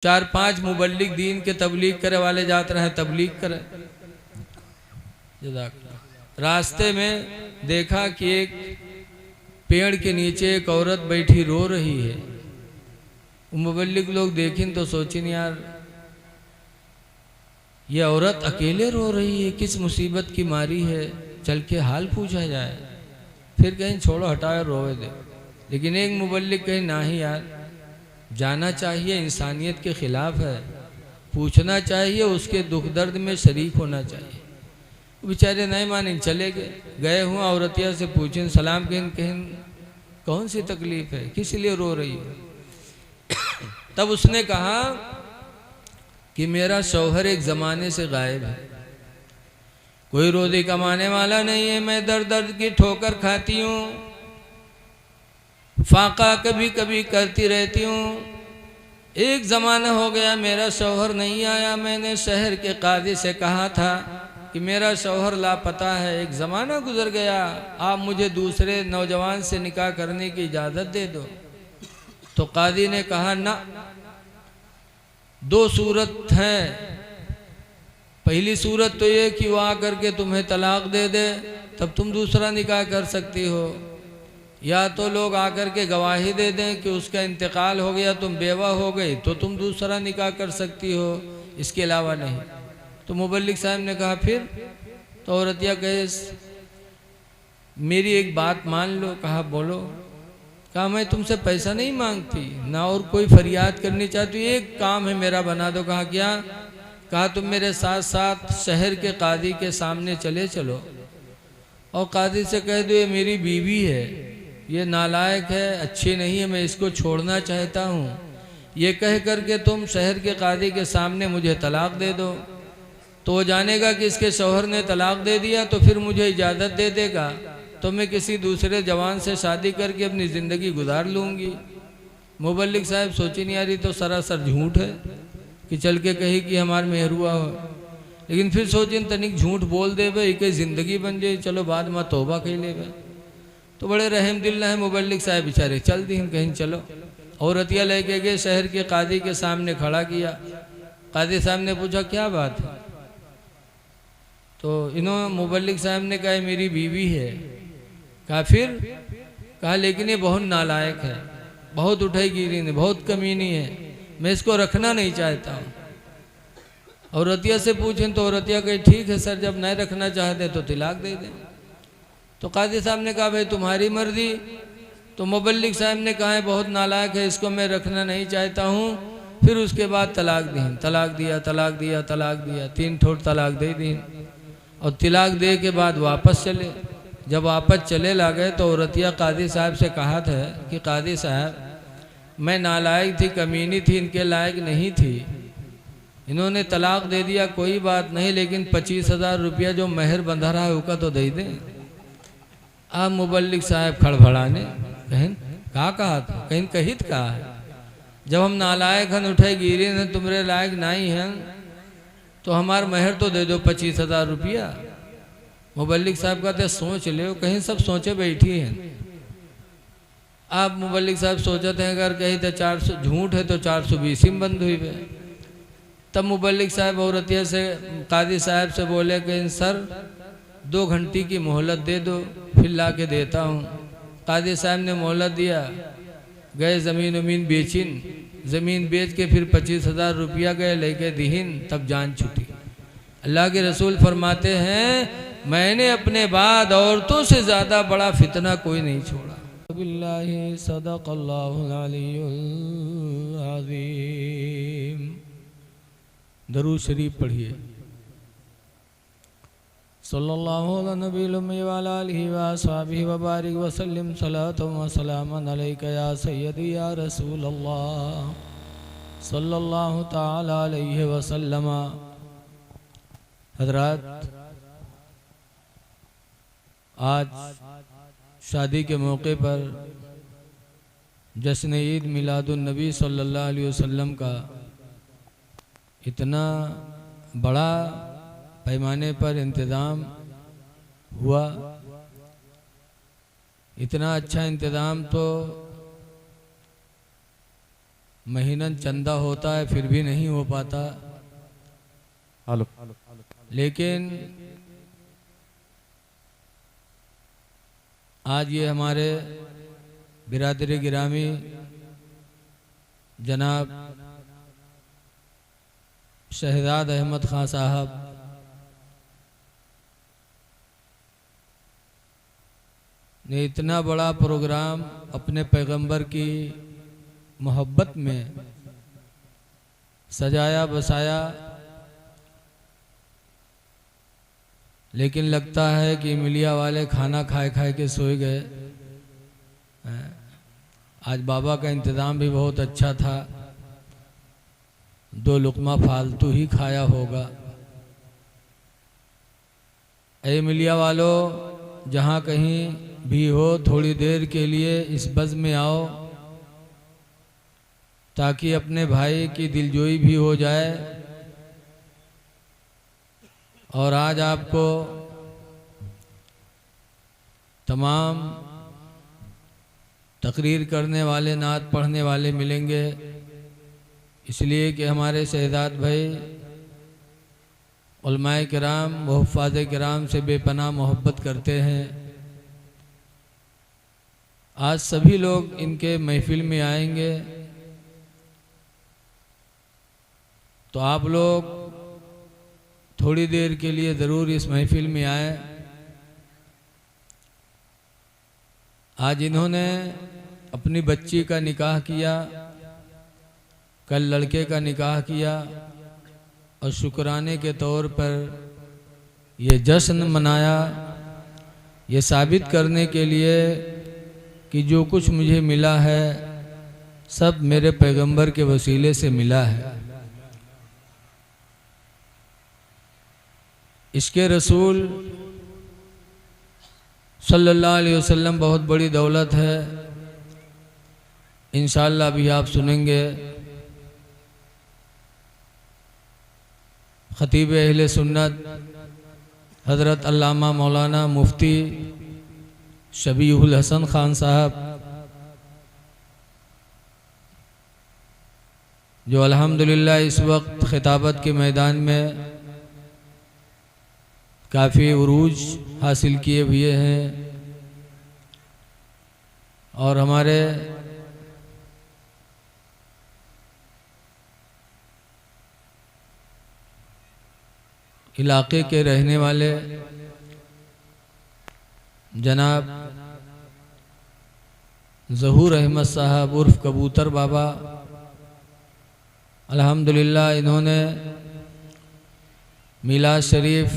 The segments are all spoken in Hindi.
4-5 मुबल्लिग दीन के तबलीग करे वाले जाते रहे, तबलीग करे। रास्ते में देखा कि एक पेड़ के नीचे एक औरत बैठी रो रही है। मुबल्लिग लोग देखें तो सोचिन यार ये औरत अकेले रो रही है, किस मुसीबत की मारी है, चल के हाल पूछा जाए। फिर कहीं छोड़ो हटाओ रोवे दे। लेकिन एक मुबल्लिग कहीं ना ही यार, जाना चाहिए, इंसानियत के खिलाफ है, पूछना चाहिए, उसके दुख दर्द में शरीक होना चाहिए। बेचारे नहीं माने, चले गए हुआ औरतिया से पूछें, सलाम कहें कौन सी तकलीफ है, किस लिए रो रही है। तब उसने कहा कि मेरा शौहर एक ज़माने से गायब है, कोई रोज़ी कमाने वाला नहीं है, मैं दर दर्द की ठोकर खाती हूँ, फाका कभी कभी करती रहती हूँ। एक ज़माना हो गया मेरा शौहर नहीं आया, मैंने शहर के काजी से कहा था कि मेरा शौहर लापता है, एक ज़माना गुजर गया, आप मुझे दूसरे नौजवान से निकाह करने की इजाज़त दे दो। तो काजी ने कहा ना, 2 सूरत हैं। पहली सूरत तो ये कि वो आकर के तुम्हें तलाक दे दे, तब तुम दूसरा निकाह कर सकती हो, या तो लोग आकर के गवाही दे दें कि उसका इंतकाल हो गया, तुम बेवा हो गई, तो तुम दूसरा निकाह कर सकती हो, इसके अलावा नहीं। तो मुबल्लिग साहब ने कहा फिर? तो औरतिया कहे मेरी एक बात मान लो। कहा बोलो। कहा मैं तुमसे पैसा नहीं मांगती, ना और कोई फरियाद करनी चाहती, एक काम है मेरा बना दो। कहा क्या? कहा तुम मेरे साथ साथ शहर के काजी के सामने चले चलो और काजी से कह दो ये मेरी बीवी है, ये नालायक है, अच्छी नहीं है, मैं इसको छोड़ना चाहता हूँ, ये कह करके तुम शहर के काजी के सामने मुझे तलाक दे दो। तो वो जानेगा कि इसके शौहर ने तलाक दे दिया, तो फिर मुझे इजाज़त दे देगा, तो मैं किसी दूसरे जवान से शादी करके अपनी ज़िंदगी गुजार लूँगी। मुबल्लिग साहब सोची नहीं आ रही तो सरासर झूठ है कि चल के कही कि हमार मेहरुआ हो। लेकिन फिर सोचिन तनिक झूठ बोल दे भाई, कहीं ज़िंदगी बन जाए, चलो बाद में तौबा कह ले भाई। तो बड़े रहम दिल है मुबल्लिग साहब, बेचारे चल दी कहीं चलो। औरतिया लेके गए, शहर के काजी के सामने खड़ा किया। काजी साहब ने पूछा क्या बात है? तो इन्होंने मुबल्लिग साहब ने कहा मेरी बीवी है। कहा फिर? कहा लेकिन ये बहुत नालायक है, बहुत उठाई गिरी ने, बहुत कमीनी है, मैं इसको रखना नहीं चाहता हूँ। औरतिया से पूछें तो औरतिया कहे ठीक है सर, जब नहीं रखना चाहते तो तलाक दे दें। तो काजी साहब ने कहा भाई तुम्हारी मर्जी। तो मुबल्लिग साहब ने कहा है बहुत नालायक है, इसको मैं रखना नहीं चाहता हूँ। फिर उसके बाद तलाक दी, तलाक दिया, तलाक दिया, तलाक दिया, 3 ठोट तलाक दे दी। और तलाक दे के बाद वापस चले। जब वापस चले ला गए तो औरतिया काजी साहब से कहा था कि काजी साहब मैं नालायक थी, कमीनी थी, इनके लायक नहीं थी, इन्होंने तलाक दे दिया, कोई बात नहीं, लेकिन 25,000 रुपया जो महर बंधा रहा है उसका तो दे दें। आप मुबल्लिग साहब खड़बड़ाने कहें कहा था, कहीं कहित कहा है, जब हम नालायक हन, उठे गिरे हैं, तुम्हारे लायक नहीं हैं, तो हमार महर तो दे दो 25,000 रुपया। मुबल्लिग साहब कहते सोच ले, कहीं सब सोचे बैठी हैं। आप मुबल्लिग साहब सोचते हैं अगर कहीं तो 400 झूठ है तो 420 में बंद हुई है। तब मुबल्लिग साहब औरतिया से काजी साहब से बोले कि सर 2 घंटे की मोहलत दे दो, फिर ला के देता हूँ। काजी साहब ने मोहलत दिया, गए ज़मीन उमीन बेचिन, ज़मीन बेच के फिर 25,000 रुपया गए लेके दीन, तब जान छूटी। अल्लाह के रसूल फरमाते हैं मैंने अपने बाद औरतों से ज़्यादा बड़ा फितना कोई नहीं छोड़ा। बिल्लाहि सदक़ल्लाहुल अलीयुल अज़ीम। दरूद शरीफ पढ़िए। सल्लल्लाहु अलैहि नबील उम्मी व अला आलिहि व अस्हाबिहि व बारिक व सल्लिम सलातन व सलामन अलैका या सय्यदी या रसूल अल्लाह सल्लल्लाहु ताला अलैहि व सल्लम। हज़रात, आज शादी के मौके पर जश्न ईद मिलादुन नबी सल्लल्लाहु अलैहि वसल्लम का इतना बड़ा पैमाने पर इंतज़ाम हुआ। इतना अच्छा इंतज़ाम तो महीनन चंदा होता है फिर भी नहीं हो पाता। हेलो। लेकिन आज ये हमारे बिरादरी गिरामी जनाब शहजाद अहमद खां साहब ने इतना बड़ा प्रोग्राम अपने पैगंबर की मोहब्बत में सजाया बसाया, लेकिन लगता है कि मिलिया वाले खाना खाए खाए के सोए गए। आज बाबा का इंतज़ाम भी बहुत अच्छा था, 2 लुक़मा फालतू ही खाया होगा। ऐ मिलिया वालों, जहाँ कहीं भी हो थोड़ी देर के लिए इस बज़ में आओ ताकि अपने भाई की दिलजोई भी हो जाए। और आज आपको तमाम तकरीर करने वाले, नात पढ़ने वाले मिलेंगे, इसलिए कि हमारे शहजाद भाई उलमाए किराम व हुफ़्फ़ाज़े किराम से बेपनाह मोहब्बत करते हैं। आज सभी लोग इनके महफिल में आएंगे, तो आप लोग थोड़ी देर के लिए ज़रूर इस महफिल में आए। आज इन्होंने अपनी बच्ची का निकाह किया, कल लड़के का निकाह किया, और शुक्राने के तौर पर ये जश्न मनाया, ये साबित करने के लिए कि जो कुछ मुझे मिला है सब मेरे पैगंबर के वसीले से मिला है। इसके रसूल सल्लल्लाहु अलैहि वसल्लम बहुत बड़ी दौलत है। इंशाअल्लाह भी आप सुनेंगे खतीब अहले सुन्नत हज़रत अल्लामा मौलाना मुफ्ती शबीहुल हसन खान साहब, जो अल्हम्दुलिल्लाह इस वक्त खिताबत के मैदान में काफ़ी उरूज हासिल किए हुए हैं। और हमारे इलाके के रहने वाले जनाब ज़हूर अहमद साहब उर्फ कबूतर बाबा, अल्हम्दुलिल्लाह इन्होंने मिलाद शरीफ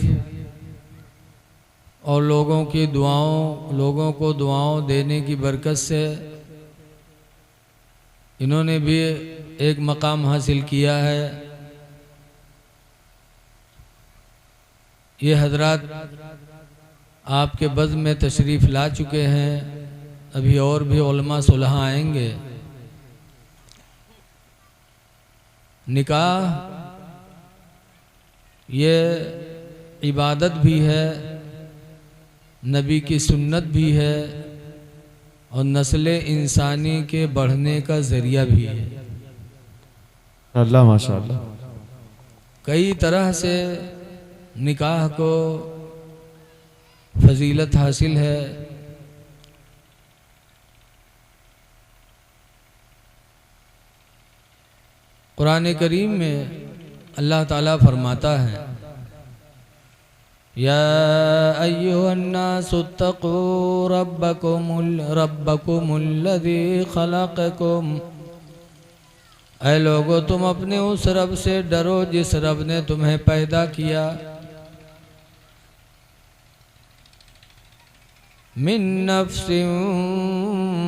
और लोगों को दुआओं देने की बरकत से इन्होंने भी एक मकाम हासिल किया है। ये हजरात आपके बज़्म में तशरीफ़ ला चुके हैं, अभी और भी उलमा सुलहा आएंगे। निकाह ये इबादत भी है, नबी की सुन्नत भी है, और नस्ल इंसानी के बढ़ने का ज़रिया भी है। अल्लाह माशाअल्लाह। कई तरह से निकाह को फजीलत हासिल है। कुरान करीम में अल्लाह ताला फरमाता है, या अय्युहन्नासुत्तक़ू रब्बकुमुल्लज़ी खलक़कुम, ऐ लोगो तुम अपने उस रब से डरो जिस रब ने तुम्हें पैदा किया। मिन नफ्सिन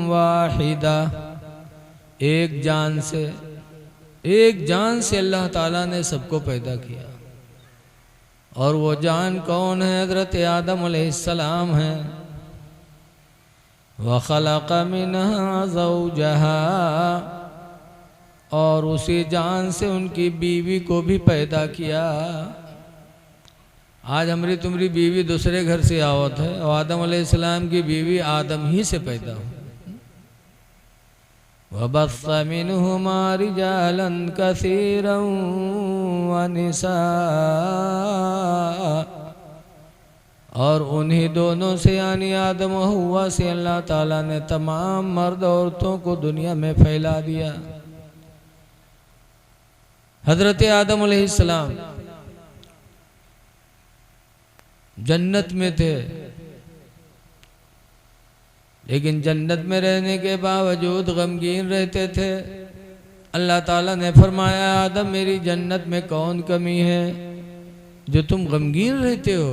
वाहिदा, एक जान से अल्लाह ताला ने सबको पैदा किया। और वो जान कौन है? हज़रत आदम अलैहिस्सलाम है। व खलक़ मिनहा ज़ौजहा, और उसी जान से उनकी बीवी को भी पैदा किया। आज हमारी तुम्हारी बीवी दूसरे घर से आवत है, और आदम अलैहिस्सलाम की बीवी आदम ही से पैदा हो। वबस्स मिनहुमा रिजालन कसीरन व निसा, और उन्हीं दोनों से यानी आदम और हव्वा से अल्लाह ताला ने तमाम मर्द औरतों को दुनिया में फैला दिया। हजरत आदम अलैहिस्सलाम जन्नत में थे, लेकिन जन्नत में रहने के बावजूद गमगीन रहते थे। अल्लाह ताला ने फरमाया, आदम मेरी जन्नत में कौन कमी है जो तुम गमगीन रहते हो?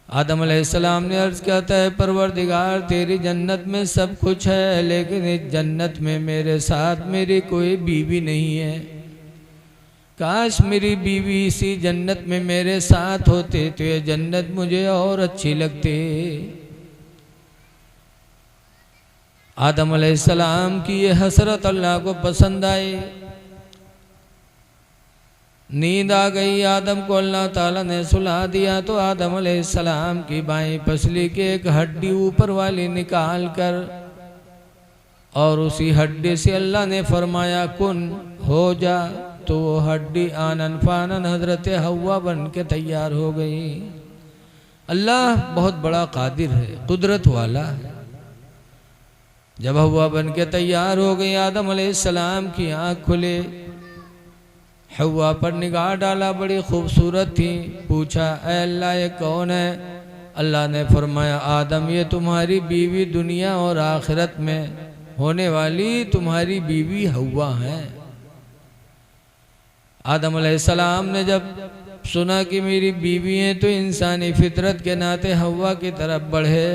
आदम अलैहिस्सलाम ने अर्ज किया है, परवरदिगार तेरी जन्नत में सब कुछ है, लेकिन इस जन्नत में मेरे साथ मेरी कोई बीवी नहीं है। काश मेरी बीवी इसी जन्नत में मेरे साथ होते तो ये जन्नत मुझे और अच्छी लगती। आदम अलैहिस्सलाम की ये हसरत अल्लाह को पसंद आई। नींद आ गई, आदम को अल्लाह ताला ने सुला दिया तो आदम अलैहिस्सलाम की बाईं पसली की एक हड्डी ऊपर वाली निकाल कर और उसी हड्डी से अल्लाह ने फरमाया कुन हो जा, तो वो हड्डी आनन फानन हजरत हव्वा बन के तैयार हो गई। अल्लाह बहुत बड़ा कादिर है, कुदरत वाला है। जब हव्वा बन के तैयार हो गई, आदम अलैहिस्सलाम की आँख खुले, हव्वा पर निगाह डाला, बड़ी खूबसूरत थी। पूछा, ऐ अल्लाह ये कौन है? अल्लाह ने फरमाया, आदम ये तुम्हारी बीवी, दुनिया और आखिरत में होने वाली तुम्हारी बीवी हव्वा है। आदम अलैहिस्सलाम ने जब सुना कि मेरी बीवी है तो इंसानी फितरत के नाते हव्वा की तरफ बढ़े,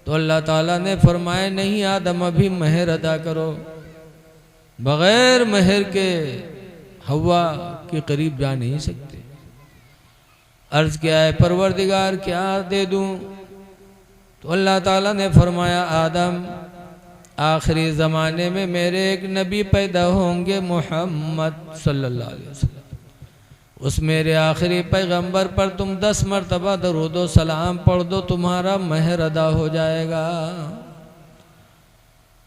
तो अल्लाह ताला ने फरमाया, नहीं आदम अभी महर अदा करो। बगैर महर के हव्वा के करीब जा नहीं सकते। अर्ज किया है, परवरदिगार क्या दे दूं? तो अल्लाह ताला ने फरमाया, आदम आखिरी ज़माने में मेरे एक नबी पैदा होंगे, मोहम्मद सल्लल्लाहु अलैहि वसल्लम। उस मेरे आखिरी पैगंबर पर तुम 10 मरतबा दरूद व सलाम पढ़ दो, तुम्हारा महर अदा हो जाएगा।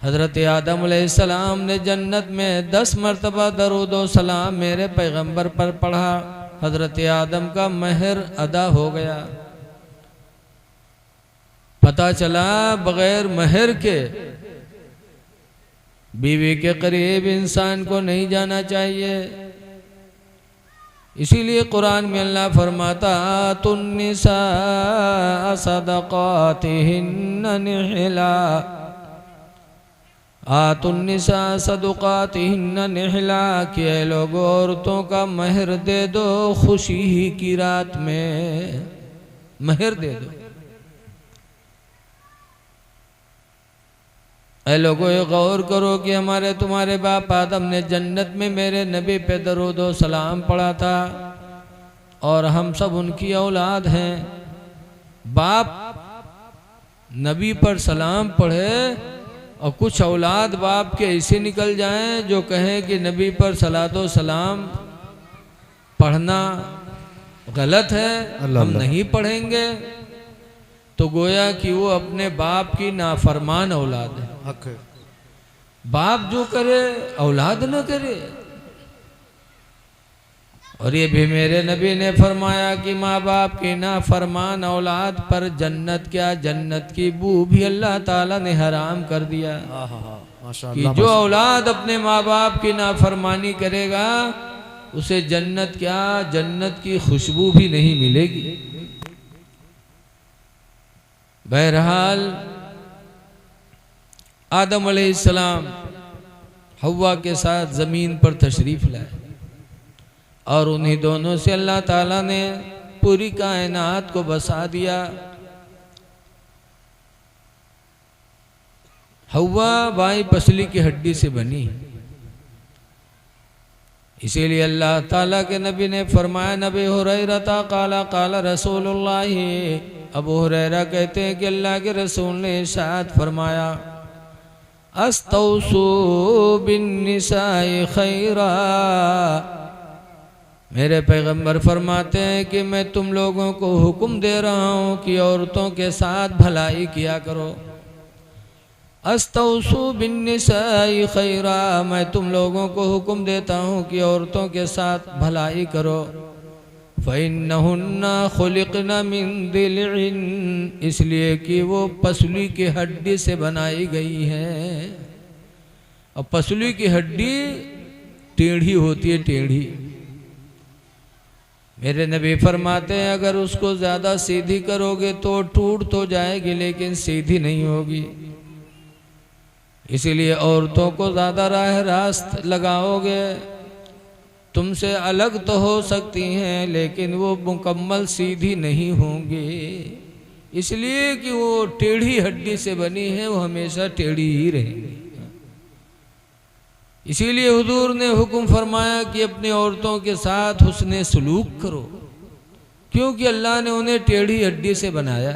हज़रत आदम अलैहिस्सलाम ने जन्नत में 10 मरतबा दरूद व सलाम मेरे पैगंबर पर पढ़ा। हज़रत आदम का महर अदा हो गया। पता चला बगैर महर के बीवी के करीब इंसान को नहीं जाना चाहिए। इसीलिए कुरान में अल्लाह फरमाता, तुन्निसा सदक़ातिहिन्न निहला, आतुन्निसा सदक़ातिहिन्न निहला, कि लोग औरतों का महर दे दो खुशी ही की रात में, महर दे दो। ऐ लोगों ये गौर करो कि हमारे तुम्हारे बाप आदम ने जन्नत में मेरे नबी पे दरूद व सलाम पढ़ा था और हम सब उनकी औलाद हैं। बाप नबी पर सलाम पढ़े और कुछ औलाद बाप के ऐसे निकल जाएं जो कहें कि नबी पर सलातो सलाम पढ़ना गलत है, हम नहीं पढ़ेंगे, तो गोया कि वो अपने बाप की नाफरमान औलाद है। बाप जो करे औलाद न करे। और ये भी मेरे नबी ने फरमाया कि माँ बाप की नाफरमान औलाद पर जन्नत क्या, जन्नत की बू भी अल्लाह ताला ने हराम कर दिया। कि जो औलाद अपने माँ बाप की नाफरमानी करेगा उसे जन्नत क्या, जन्नत की खुशबू भी नहीं मिलेगी। बहरहाल आदम अलैहिस्सलाम हव्वा के साथ ज़मीन पर तशरीफ़ लाए और उन्हीं दोनों से अल्लाह ताला ने पूरी कायनात को बसा दिया। हव्वा बाई पसली की हड्डी से बनी, इसीलिए अल्लाह ताला के नबी ने फरमाया, नबी हुरैरा काला काला रसूलुल्लाह, अबू हुरैरा कहते हैं कि अल्लाह के रसूल ने इरशाद फरमाया, अस्तौसू बिन्निसाई खैरा, मेरे पैगंबर फरमाते हैं कि मैं तुम लोगों को हुक्म दे रहा हूँ कि औरतों के साथ भलाई किया करो। अस्तौसु बिन्निसाई खैरा, मैं तुम लोगों को हुक्म देता हूँ कि औरतों के साथ भलाई करो। फ़इन्नहुन्ना खुलिक़ना मिन दिलइन, इसलिए कि वो पसली की हड्डी से बनाई गई हैं। और पसली की हड्डी टेढ़ी होती है, टेढ़ी। मेरे नबी फरमाते हैं अगर उसको ज़्यादा सीधी करोगे तो टूट तो जाएगी लेकिन सीधी नहीं होगी। इसीलिए औरतों को ज़्यादा राह रास्त लगाओगे, तुमसे अलग तो हो सकती हैं लेकिन वो मुकम्मल सीधी नहीं होंगी, इसलिए कि वो टेढ़ी हड्डी से बनी है, वो हमेशा टेढ़ी ही रहेंगी। इसीलिए हुजूर ने हुक्म फरमाया कि अपनी औरतों के साथ हुस्ने सलूक करो, क्योंकि अल्लाह ने उन्हें टेढ़ी हड्डी से बनाया।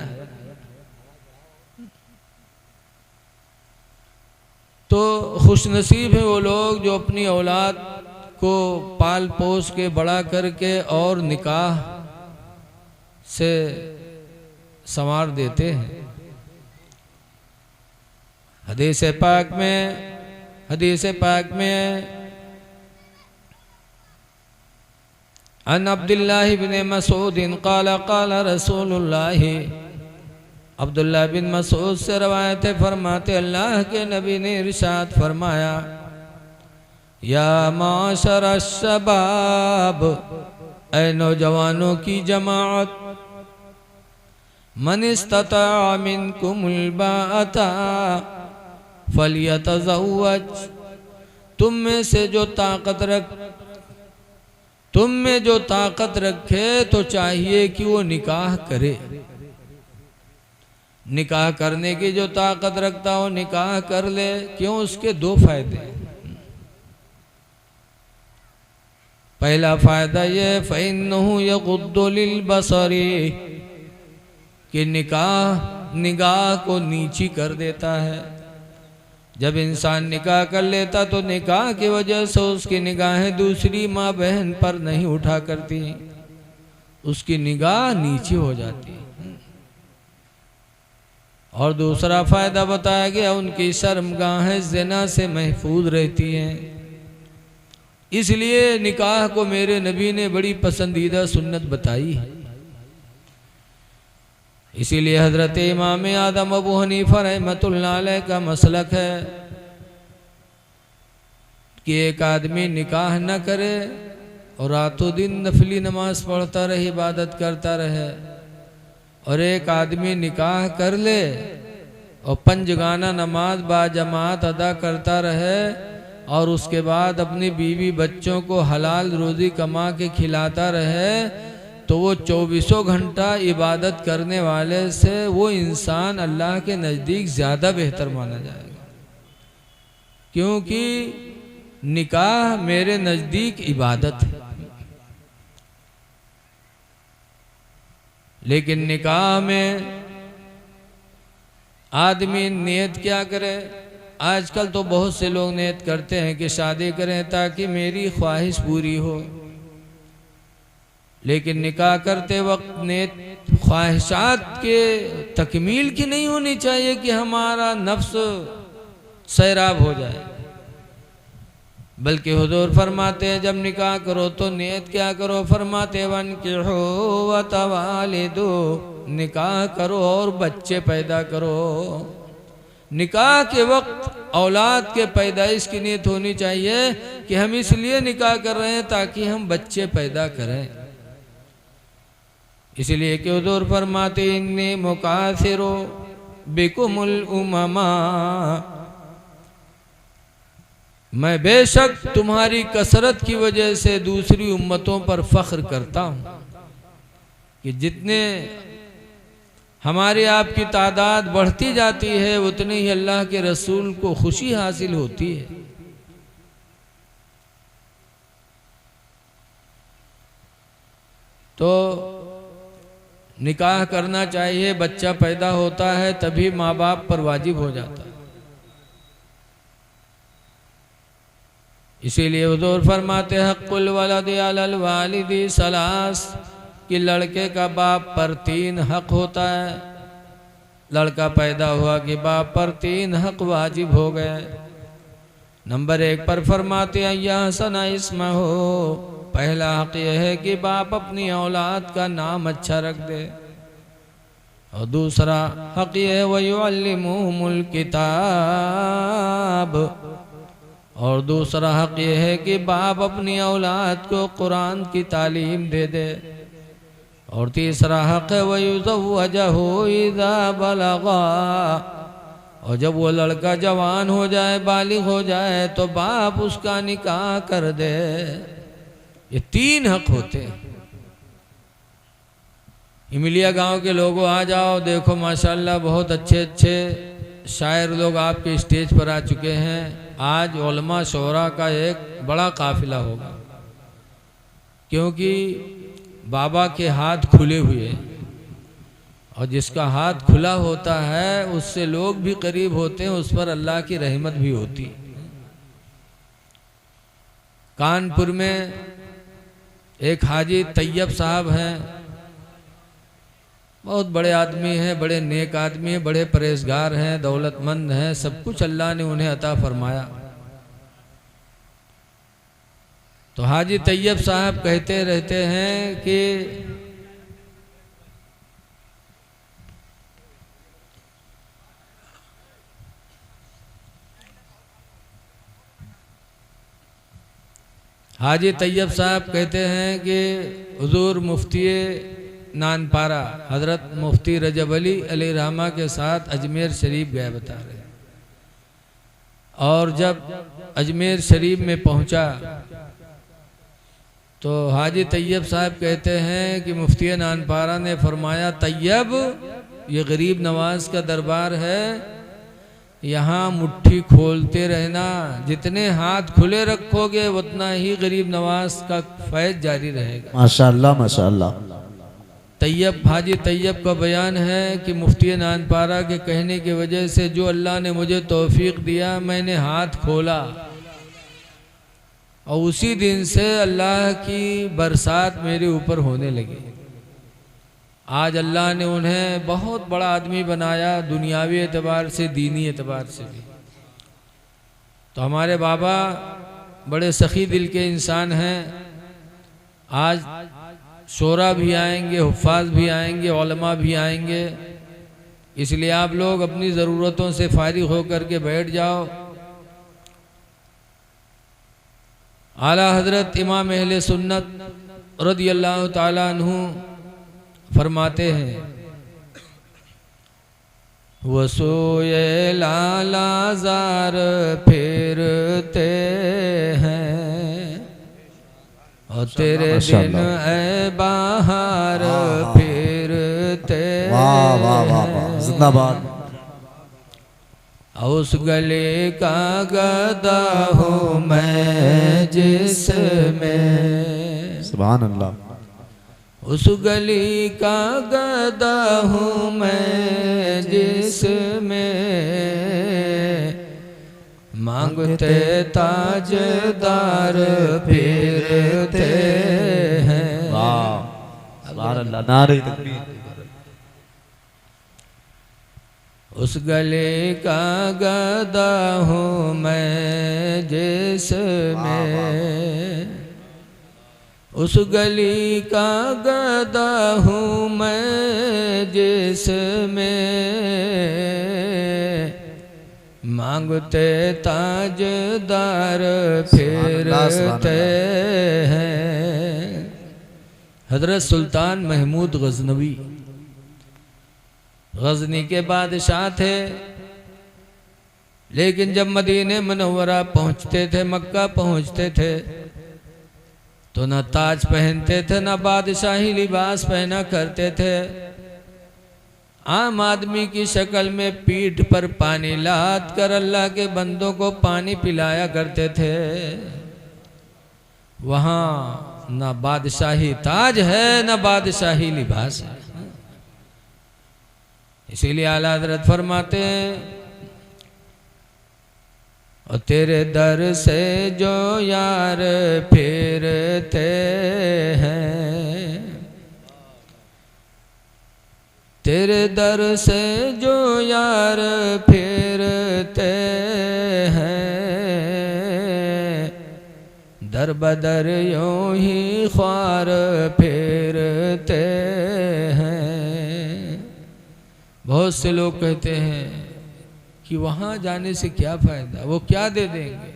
तो खुशनसीब हैं वो लोग जो अपनी औलाद को पाल पोस के बड़ा करके और निकाह से संवार देते हैं। हदीस पाक में अन अब्दुल्लाह इब्न मसूद क़ाल क़ाल रसूलुल्लाह, अब्दुल्लाह बिन मसूद से रवायत है, फरमाते अल्लाह के नबी ने इरशाद फरमाया, या माशर शबाब, ऐ नौजवानों की जमात, मन इस्तता मिनकुमुल बाअता फलियतज़व्वज, तुम में जो ताकत रखे तो चाहिए कि वो निकाह करे। निकाह करने की जो ताकत रखता हो निकाह कर ले। क्यों? उसके दो फायदे। पहला फायदा ये फ़इन्नहु यग़ुद्दु लिलबसरी, कि निगाह को नीची कर देता है। जब इंसान निकाह कर लेता तो निकाह की वजह से उसकी निगाहें दूसरी माँ बहन पर नहीं उठा करती, उसकी निगाह नीचे हो जाती है। और दूसरा फायदा बताया गया, उनकी शर्मगाहें ज़िना से महफूज रहती हैं। इसलिए निकाह को मेरे नबी ने बड़ी पसंदीदा सुन्नत बताई है। इसीलिए हजरत इमाम आदम अबू हनीफा रहमतुल्लाह अलैह का मसलक है कि एक आदमी निकाह न करे और रातों दिन नफली नमाज पढ़ता रहे, इबादत करता रहे, और एक आदमी निकाह कर ले और पंजगाना नमाज बाजमात अदा करता रहे और उसके बाद अपनी बीवी बच्चों को हलाल रोज़ी कमा के खिलाता रहे, तो वो 24 घंटा इबादत करने वाले से वो इंसान अल्लाह के नज़दीक ज़्यादा बेहतर माना जाएगा। क्योंकि निकाह मेरे नज़दीक इबादत है। लेकिन निकाह में आदमी नियत क्या करे? आजकल तो बहुत से लोग नियत करते हैं कि शादी करें ताकि मेरी ख्वाहिश पूरी हो, लेकिन निकाह करते वक्त नियत ख्वाहिशात के तकमील की नहीं होनी चाहिए कि हमारा नफ्स सैराब हो जाए, बल्कि हुजूर फरमाते हैं जब निकाह करो तो नियत क्या करो? फरमाते वन्किहू वतवालिदू, निकाह करो और बच्चे पैदा करो। निकाह के वक्त औलाद के पैदाइश की नियत होनी चाहिए कि हम इसलिए निकाह कर रहे हैं ताकि हम बच्चे पैदा करें। इसलिए कि हुजूर फरमाते इन्नी मुकासिरो बिकुमुल उममा, मैं बेशक तुम्हारी कसरत की वजह से दूसरी उम्मतों पर फख्र करता हूँ कि जितने हमारी आपकी तादाद बढ़ती जाती है उतने ही अल्लाह के रसूल को खुशी हासिल होती है। तो निकाह करना चाहिए, बच्चा पैदा होता है तभी माँ बाप पर वाजिब हो जाता है। इसीलिए हुजूर फरमाते हक़्क़ुल वलदी अलल वालिदी सलास, कि लड़के का बाप पर 3 हक होता है। लड़का पैदा हुआ कि बाप पर 3 हक वाजिब हो गए। नंबर 1 पर फरमाते हैं या सना इसमा हो, पहला हक यह है कि बाप अपनी औलाद का नाम अच्छा रख दे, और दूसरा हक यह है वयुअल्लिमुहुमुल किताब, और दूसरा हक यह है कि बाप अपनी औलाद को कुरान की तालीम दे दे, और तीसरा हक है वयुज़व्वजहु इज़ा बलगा, और जब वो लड़का जवान हो जाए, बालिग हो जाए, तो बाप उसका निकाह कर दे। ये 3 हक होते हैं। इमलिया गांव के लोगों आ जाओ, देखो माशाल्लाह बहुत अच्छे अच्छे शायर लोग आपके स्टेज पर आ चुके हैं। आज उलमा शोरा का एक बड़ा काफिला होगा, क्योंकि बाबा के हाथ खुले हुए हैं, और जिसका हाथ खुला होता है उससे लोग भी करीब होते हैं, उस पर अल्लाह की रहमत भी होती। कानपुर में एक हाजी तैयब साहब हैं, बहुत बड़े आदमी हैं, बड़े नेक आदमी हैं, बड़े परहेजगार हैं, दौलतमंद हैं, सब कुछ अल्लाह ने उन्हें अता फरमाया। तो हाजी तैयब साहब कहते रहते हैं कि हाजी तैयब साहब कहते हैं कि हुजूर मुफ्ती नानपारा हज़रत मुफ्ती रजब अली अली रहमा के साथ अजमेर शरीफ गए बता रहे हैं, और जब अजमेर शरीफ में पहुंचा तो हाजी तैयब साहब कहते हैं कि मुफ्ती नानपारा ने फरमाया, तैयब ये गरीब नवाज का दरबार है, यहाँ मुट्ठी खोलते रहना, जितने हाथ खुले रखोगे उतना ही गरीब नवाज का फैज़ जारी रहेगा। माशाअल्लाह माशाअल्लाह। तैयब हाजी तैयब का बयान है कि मुफ्ती नानपारा के कहने की वजह से जो अल्लाह ने मुझे तौफीक दिया, मैंने हाथ खोला, और उसी दिन से अल्लाह की बरसात मेरे ऊपर होने लगी। आज अल्लाह ने उन्हें बहुत बड़ा आदमी बनाया, दुनियावी एतबार से, दीनी एतबार से भी। तो हमारे बाबा बड़े सखी दिल के इंसान हैं। आज शोरा भी आएंगे, हुफ़ाज़ भी आएंगे, उलमा भी आएंगे, इसलिए आप लोग अपनी ज़रूरतों से फारिग होकर के बैठ जाओ। आला हज़रत इमाम अहले सुन्नत रज़ियल्लाहु ताला अन्हु फरमाते हैं, वसूए लालाज़ार फिरते हैं, और तेरे दिन ए बाहर फिरते हैं, जिंदाबाद। उस गले का गदा हूँ मैं जिसमें, सुभान अल्लाह। उस गली का गदा हूँ मैं जिसमें, मांगते ताजदार फिरते हैं। सुभान अल्लाह, नारे तकबीर। उस गले का गदा हूँ मैं जिसमें, उस गली का गदा हूँ मैं जिसमें, मांगते ताजदार फिरते हैं। हजरत सुल्तान महमूद गजनवी गजनी के बादशाह थे, लेकिन जब मदीने मुनव्वरा पहुंचते थे, मक्का पहुंचते थे, तो न ताज पहनते थे, न बादशाही लिबास पहना करते थे। आम आदमी की शक्ल में पीठ पर पानी लाद कर अल्लाह के बंदों को पानी पिलाया करते थे। वहाँ न बादशाही ताज है, न बादशाही लिबास है। इसीलिए आला हज़रत फरमाते हैं, और तेरे दर से जो यार फिरते हैं, तेरे दर से जो यार फेरते हैं, दर बदर यूं ही ख्वार फेरते हैं। बहुत से लोग कहते हैं कि वहाँ जाने से क्या फायदा, वो क्या दे देंगे।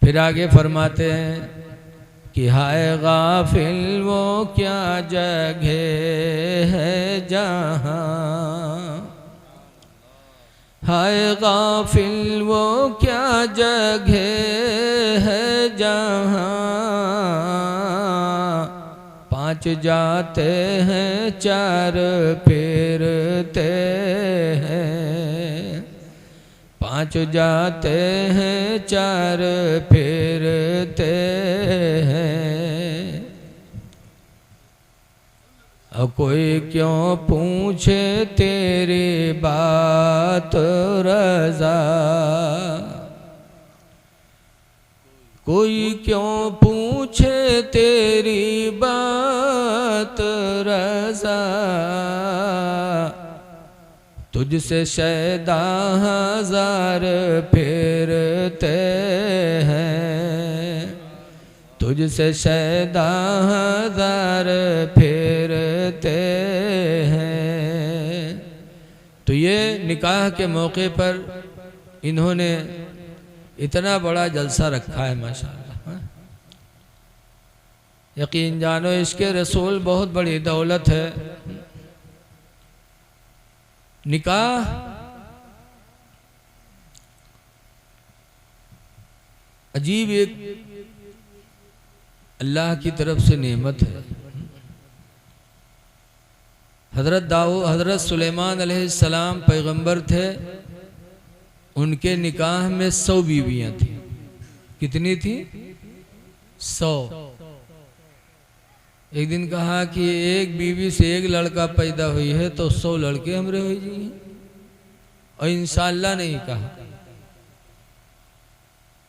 फिर आगे फरमाते हैं कि हाय गाफिल वो क्या जगह है जहाँ, हाय गाफिल वो क्या जगह है जहाँ, पांच जाते हैं चार फेरते हैं, पांच जाते हैं चार फेरते हैं। अब कोई क्यों पूछे तेरी बात रज़ा, कोई क्यों पूछे तेरी बात रज़ा, तुझसे शैदा हजार फेरते हैं, तुझसे शैदा हजार फेरते हैं। तो ये निकाह के मौके पर इन्होंने इतना बड़ा जलसा रखा है माशाअल्लाह। यकीन जानो इसके रसूल बहुत बड़ी दौलत है। निकाह अजीब एक अल्लाह की तरफ से नेमत है। हज़रत सुलेमान अलैहिस्सलाम पैगंबर थे, उनके निकाह में 100 बीवियां थी। कितनी थी? 100। एक दिन कहा कि एक बीवी से एक लड़का पैदा हुई है तो 100 लड़के हमरे हुई जी, और इंशाअल्लाह नहीं कहा।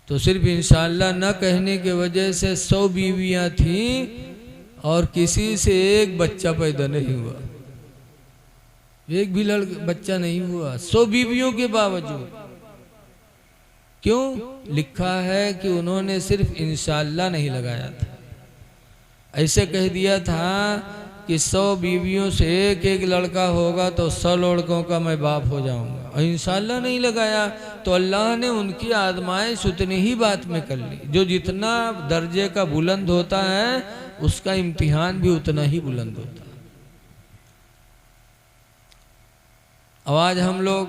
तो सिर्फ इंशाअल्लाह न कहने के वजह से 100 बीवियां थीं और किसी से एक बच्चा पैदा नहीं हुआ, एक भी बच्चा नहीं हुआ 100 बीवियों के बावजूद। क्यों? लिखा है कि उन्होंने सिर्फ इंशाअल्लाह नहीं लगाया था। ऐसे कह दिया था कि 100 बीवियों से एक एक लड़का होगा तो 100 लड़कों का मैं बाप हो जाऊंगा, और इंशाअल्लाह नहीं लगाया तो अल्लाह ने उनकी आजमाइश उतनी ही बात में कर ली। जो जितना दर्जे का बुलंद होता है उसका इम्तिहान भी उतना ही बुलंद होता है। अब आज हम लोग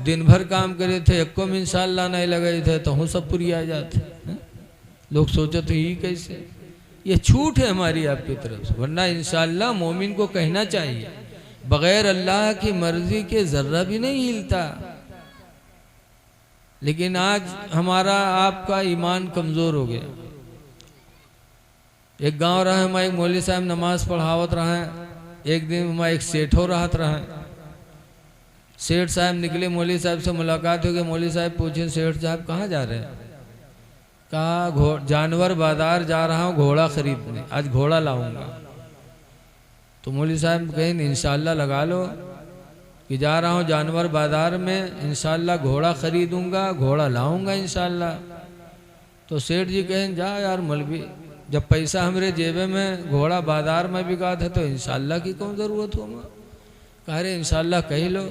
दिन भर काम करे थे, एक को में इंशाअल्लाह नहीं लगाए थे तो हम सब पूरी आ जाते। लोग सोचे तो ये कैसे, ये छूट है हमारी आपकी तरफ से, वरना इंशाअल्लाह मोमिन को कहना चाहिए बगैर अल्लाह की मर्जी के जर्रा भी नहीं हिलता। लेकिन आज हमारा आपका ईमान कमजोर हो गया। एक गांव रहा है, एक मौलवी साहब नमाज पढ़ावत रहा है। एक दिन वहाँ एक सेठो रहत रहा है। सेठ साहब निकले, मौलवी साहब से मुलाकात हो गई। मौलवी साहब पूछे, सेठ साहब कहाँ जा रहे हैं? कहा जानवर बाजार जा रहा हूँ घोड़ा खरीदने, आज घोड़ा लाऊंगा। तो मौलवी साहब कहें इंशाअल्लाह लगा लो कि जा रहा हूँ जानवर बाजार में, इंशाअल्लाह घोड़ा खरीदूंगा, घोड़ा लाऊंगा इंशाअल्लाह। तो सेठ जी कहें जा यार मौलवी, जब पैसा हमारे जेबे में घोड़ा बाजार में बिका था तो इंशाअल्लाह की कौन ज़रूरत हो। कह रहे इंशाअल्लाह कह लो।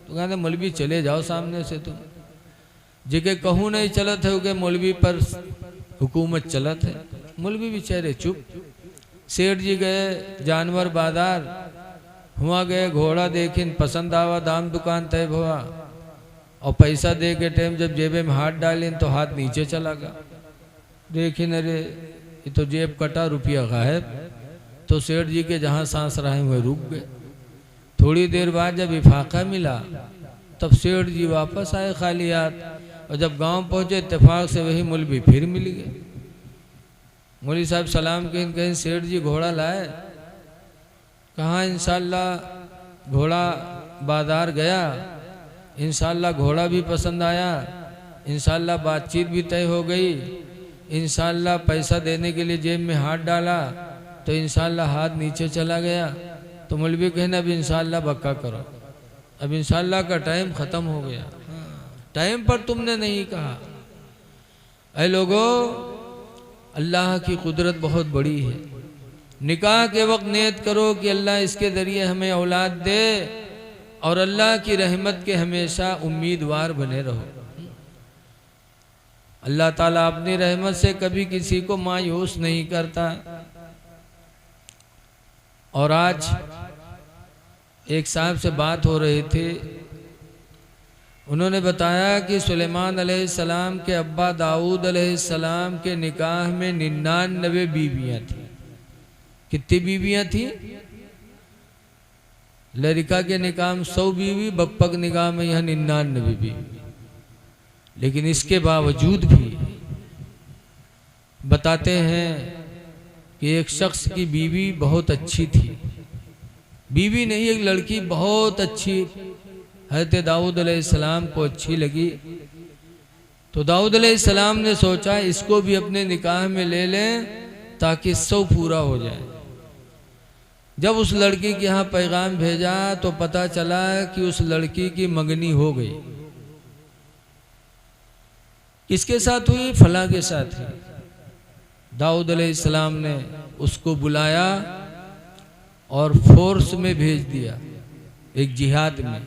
तो कहते मौलवी चले जाओ सामने से, तुम जिके कहूँ नहीं चलत है उके मौलवी पर हुकूमत चलत है। मौलवी बेचारे चुप। सेठ जी गए जानवर बाजार, हुआ गए घोड़ा देखिन पसंद आवा, दाम दुकान तय हुआ और पैसा दे के टाइम जब जेबे में हाथ डालें तो हाथ नीचे चला गया। देखिन अरे ये तो जेब कटा, रुपया गायब। तो सेठ जी के जहाँ सांस रहे हुए रुक गए। थोड़ी देर बाद जब इफाका मिला तब सेठ जी वापस आए खाली हाथ, और जब गांव पहुंचे इत्तेफाक से वही मौलवी फिर मिल गए। मौलवी साहब सलाम कहें सेठ जी घोड़ा लाए? कहाँ इंशाअल्लाह घोड़ा बाजार गया, इंशाअल्लाह घोड़ा भी पसंद आया, इंशाअल्लाह बातचीत भी तय हो गई, इंशाअल्लाह पैसा देने के लिए जेब में हाथ डाला तो इंशाल्लाह हाथ नीचे चला गया। तो मौलवी कहना अब इंशाल्लाह बक्का करो, अब इंशाल्लाह का टाइम ख़त्म हो गया। टाइम पर तुमने नहीं कहा। ऐ लोगों, अल्लाह की कुदरत बहुत बड़ी है। निकाह के वक्त नियत करो कि अल्लाह इसके ज़रिए हमें औलाद दे और अल्लाह की रहमत के हमेशा उम्मीदवार बने रहो। अल्लाह ताला अपनी रहमत से कभी किसी को मायूस नहीं करता। और आज एक साहब से बात हो रही थी, उन्होंने बताया कि सुलेमान अलैहिस्सलाम के अब्बा दाऊद अलैहिस्सलाम के निकाह में 99 बीवियां थी। कितनी बीवियां थी? लड़का के निकाह में 100 बीवी, बप्पा के निकाह में यहाँ 99 बीवी। लेकिन इसके बावजूद भी बताते हैं कि एक शख्स की बीवी बहुत अच्छी थी। बीवी नहीं, एक लड़की बहुत अच्छी हज़रत दाऊद अलैहिस्सलाम को अच्छी लगी। तो दाऊद अलैहिस्सलाम ने सोचा इसको भी अपने निकाह में ले लें ताकि 100 पूरा हो जाए। जब उस लड़की के यहाँ पैगाम भेजा तो पता चला कि उस लड़की की मंगनी हो गई। किसके साथ हुई? फला के साथ हुई। दाऊद अलैहिस्सलाम ने उसको बुलाया और फोर्स में भेज दिया एक जिहाद में।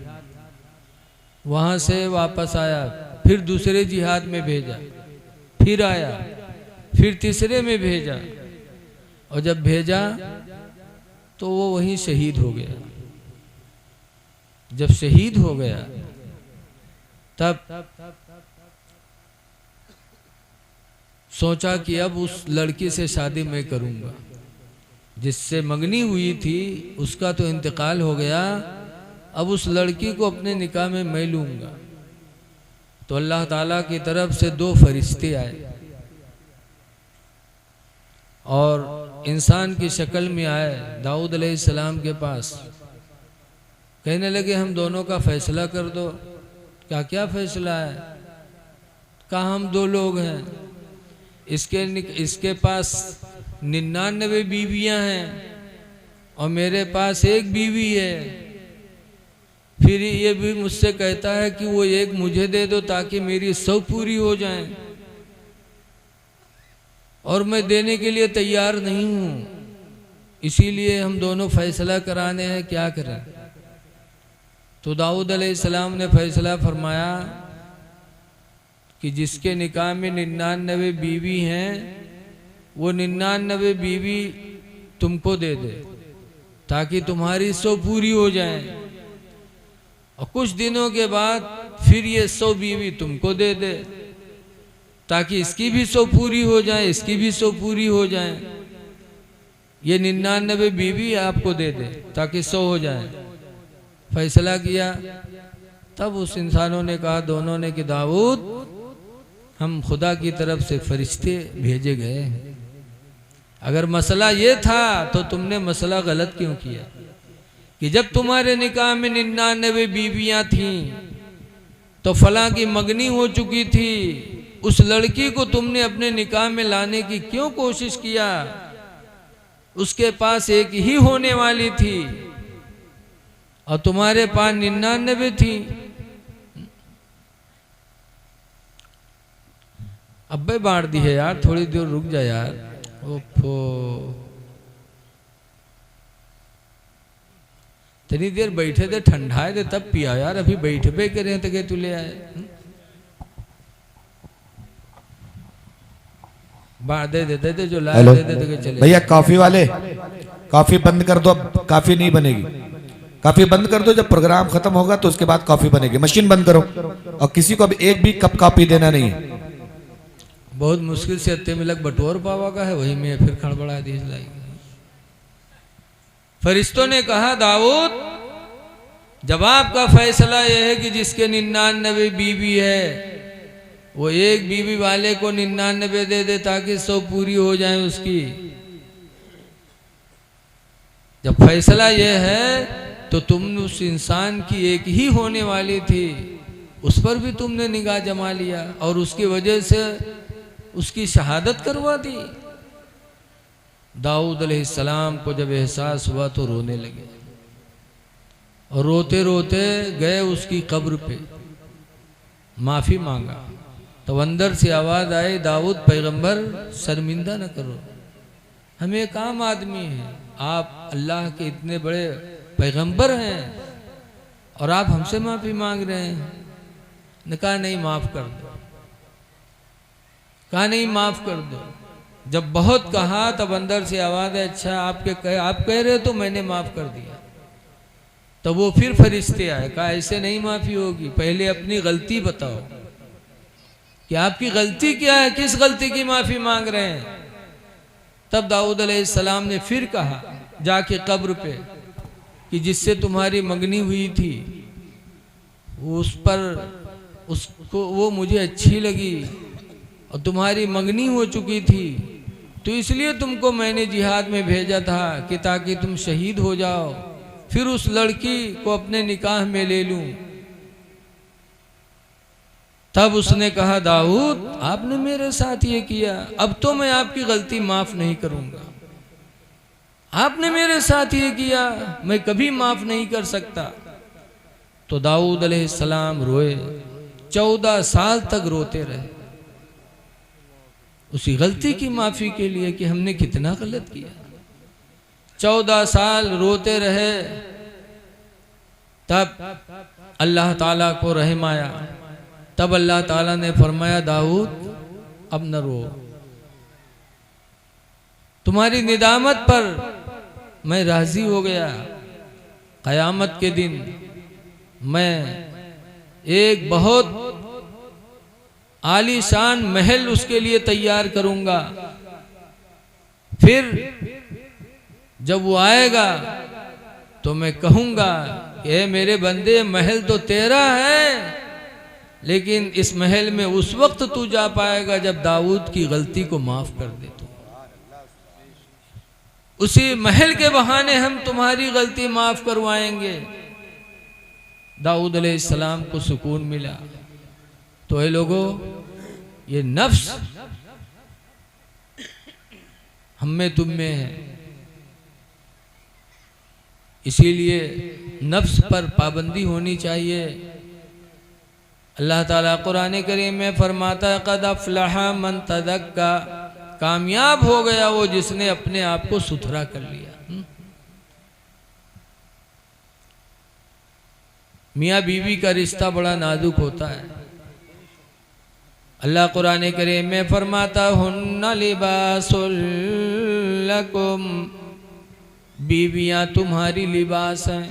वहाँ से वापस आया, फिर दूसरे जिहाद में भेजा, फिर आया, फिर तीसरे में भेजा, और जब भेजा तो वो वहीं शहीद हो गया। जब शहीद हो गया तब सोचा कि अब उस लड़की से शादी मैं करूँगा। जिससे मंगनी हुई थी उसका तो इंतकाल हो गया, अब उस लड़की को अपने निकाह में मैं लूँगा। तो अल्लाह ताला की तरफ से 2 फरिश्ते आए और इंसान की शक्ल में आए दाऊद अलैहिस्सलाम के पास। कहने लगे हम दोनों का फैसला कर दो। क्या क्या फैसला है? कहा हम 2 लोग हैं, इसके पास 99 बीवियां हैं और मेरे पास 1 बीवी है। फिर ये भी मुझसे कहता है कि वो 1 मुझे दे दो ताकि मेरी 100 पूरी हो जाए, और मैं देने के लिए तैयार नहीं हूँ। इसीलिए हम दोनों फैसला कराने हैं, क्या करें? तो दाऊद अलैहिस्सलाम ने फैसला फरमाया कि जिसके निकाह में 99 बीवी हैं वो 99 बीवी तुमको दे दे ताकि तुम्हारी 100 पूरी हो जाए, और कुछ दिनों के बाद फिर ये 100 बीवी तुमको दे दे ताकि इसकी भी 100 पूरी हो जाए, इसकी भी 100 पूरी हो जाए। ये 99 बीवी आपको दे दे ताकि 100 हो जाए। फैसला किया। तब उस इंसानों ने कहा, दोनों ने, कि दाऊद हम खुदा की तरफ से फरिश्ते भेजे गए हैं। अगर मसला ये था तो तुमने मसला गलत क्यों किया कि जब तुम्हारे निकाह में 99 बीवियां थीं तो फला की मंगनी हो चुकी थी, उस लड़की को तुमने अपने निकाह में लाने की क्यों कोशिश किया? उसके पास 1 ही होने वाली थी और तुम्हारे पास 99 थी। अब्बे बांट दी है यार, थोड़ी देर रुक जा यार। ओफो, इतनी देर बैठे थे, ठंडाए थे तब पिया यार, अभी बैठे पे करे थे तू ले आए। बांट दे देते थे जो लाए दे देते थे चले। भैया कॉफी वाले, कॉफी बंद कर दो, अब कॉफी नहीं बनेगी। कॉफी बंद कर दो, जब प्रोग्राम खत्म होगा तो उसके बाद कॉफी बनेगी। मशीन बंद करो, और किसी को अब 1 भी कप कॉफी देना नहीं है। बहुत मुश्किल से अत्ते मिलक बटोर पावा का है, वही में फिर खड़बड़ा दी लाई। फरिश्तों ने कहा, दाऊद जवाब का फैसला यह है कि जिसके 99 बीवी है वो 1 बीवी वाले को 99 दे दे ताकि 100 पूरी हो जाए उसकी। जब फैसला यह है तो तुम उस इंसान की 1 ही होने वाली थी, उस पर भी तुमने निगाह जमा लिया और उसकी वजह से उसकी शहादत करवा दी। दाऊद अलैहिस्सलाम को जब एहसास हुआ तो रोने लगे और रोते रोते गए उसकी कब्र पे, माफ़ी मांगा। तो अंदर से आवाज़ आई, दाऊद पैगंबर शर्मिंदा न करो, हम एक आम आदमी हैं, आप अल्लाह के इतने बड़े पैगंबर हैं और आप हमसे माफ़ी मांग रहे हैं। ने कहा नहीं माफ़ कर दो, कहा नहीं माफ़ कर दो। जब बहुत कहा तब अंदर से आवाज़ है, अच्छा आप कह रहे हो तो मैंने माफ़ कर दिया। तो वो फिर फरिश्ते आए, कहा ऐसे नहीं माफ़ी होगी, पहले अपनी गलती बताओ कि आपकी गलती क्या है, किस गलती की माफ़ी मांग रहे हैं। तब दाऊद अलैहिस्सलाम ने फिर कहा जाके कब्र पे कि जिससे तुम्हारी मंगनी हुई थी उस पर उसको वो मुझे अच्छी लगी और तुम्हारी मंगनी हो चुकी थी, तो इसलिए तुमको मैंने जिहाद में भेजा था कि ताकि तुम शहीद हो जाओ, फिर उस लड़की को अपने निकाह में ले लूं। तब उसने कहा दाऊद आपने मेरे साथ ये किया, अब तो मैं आपकी गलती माफ नहीं करूंगा, आपने मेरे साथ ये किया, मैं कभी माफ नहीं कर सकता। तो दाऊद अलैहिस्सलाम रोए, 14 साल तक रोते रहे उसी गलती की माफी के लिए कि हमने कितना गलत किया। 14 साल रोते रहे, तब अल्लाह ताला को रहम आया। तब अल्लाह ताला ने फरमाया दाऊद अब न रो, तुम्हारी निदामत पर मैं राजी हो गया, क़यामत के दिन मैं एक बहुत आलीशान महल उसके लिए तैयार करूंगा, फिर जब वो आएगा तो मैं कहूंगा कि मेरे बंदे महल तो तेरा है, लेकिन इस महल में उस वक्त तू जा पाएगा जब दाऊद की गलती को माफ कर दे तो उसी महल के बहाने हम तुम्हारी गलती माफ करवाएंगे। दाऊद अलैहिस्सलाम को सुकून मिला। तो ये लोगों, ये नफ्स हम में तुम में है, इसीलिए नफ्स पर पाबंदी होनी चाहिए। अल्लाह ताला कुरान करीम में फरमाता है क़द अफ़लह मन तज़क्का, कामयाब हो गया वो जिसने अपने आप को सुथरा कर लिया। मियाँ बीवी का रिश्ता बड़ा नाजुक होता है। अल्लाह कुरान करीम में फरमाता हुन्ना लिबासुल लकुम, बीवियाँ तुम्हारी लिबास हैं,